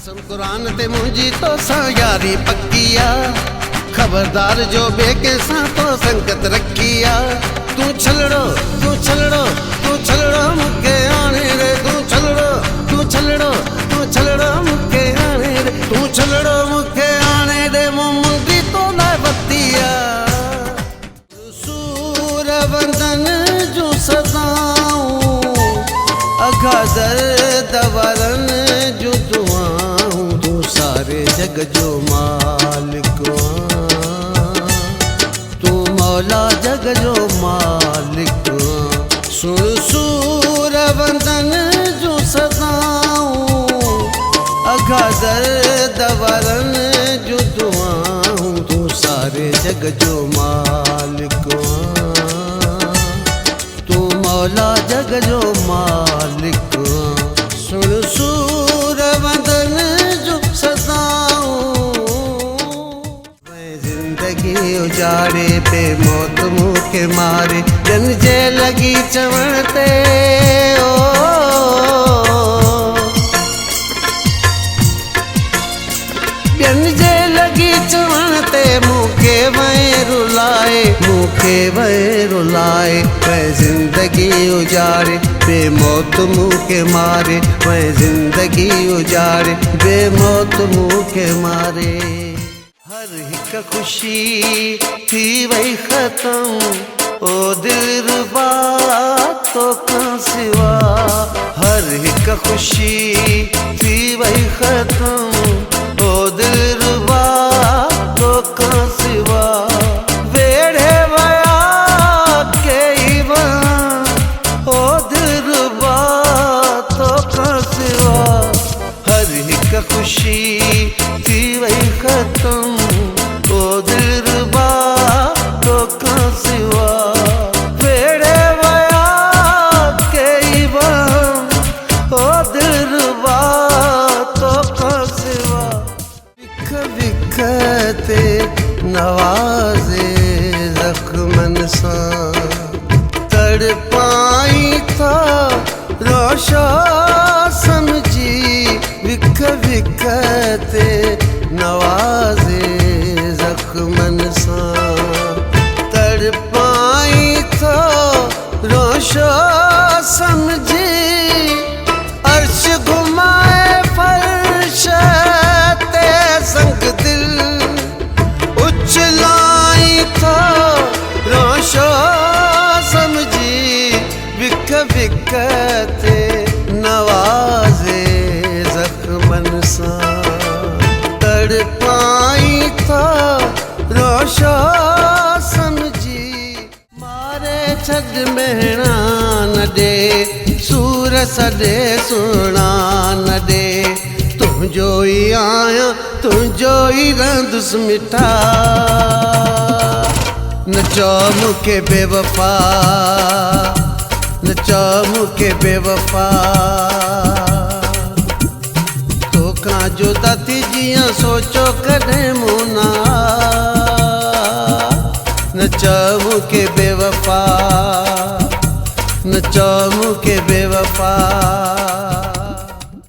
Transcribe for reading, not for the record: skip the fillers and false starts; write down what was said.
कसम कुरान ते मुंहिंजी तोसां यारी पक्की आ, खबरदार जो ॿिए कंहिंसां तो संगत रखी आ। तूं छलड़ो तूं छलड़ो तूं छलड़ो मूंखे आणे रे, तूं छलड़ो तूं छलड़ो तूं छलड़ो मूंखे आणे रे, तूं छलड़ो मूंखे आणे रे, मूं मुंडी तो लाइ वती आ। सूर वंदन जूं सदाऊं अघा दर्द वारन जूं दुआऊं, तूं सारे जग जो मालिक आ, तूं मौला जग जो मालिक आ। सुन सूर वंदन जूं सदाऊं अघा दर्द वारन जूं दुआऊं, तूं सारे जग जो मालिक आ, तूं मौला जग जो मालिक आ। सुन सूर वंदन जो सदाऊं, मैं जिंदगी उजाड़े पे मौत मूंखे मारे, जन जे लगी चवण ते ओ ॿियनि जे लगी चवण ते मूंखे वहीं रुलाए, मूंखे वहीं रुलाए। मैं जिंदगी उजाड़े बेमौत मूंखे मारे, मैं जिंदगी उजाड़े बेमौत मूंखे मारे। हर हिक खुशी थी वई ख़त्म, ओ दिलरुबा तोखां सिवा, हर हिक खुशी थी वई ख़त्म, ओ दिलरुबा तोखां सिवा। वेड़े वया कई वन, ओ दिलरुबा तोखां सिवा, हर हिक खुशी थी वई ख़त्म, ओ दिलरुबा तोखां सिवा। वेड़े वया कई वन, ओ दिलरुबा तोखां सिवा। विख विख ते नवाज़े ज़ख्मन सां, तड़पाई था रोशा समझी, विख विख ते नवाज़े ज़ख्मन सां, तड़पाई था रोशा समझी। अर्श घुमाए फर्श ते संग दिल उछलाई था रोशा समझी, विख विख ते नवाज़े ज़ख्मन सां, तड़पाई था रोशा समझी। मारे छॾ मेहणा न ॾे, सूर सॾे सुहिणा न ॾे, तुंहिंजो ई आहियां तुंहिंजो ई रहंदुसि मिठा। न चओ मूंखे बेवफ़ा, न चओ मूंखे बेवफ़ा, तोखां जुदा थी जीअं सोचो कॾहिं मूं न। न चओ मूंखे बेवफ़ा, न चओ मूंखे बेवफ़ा।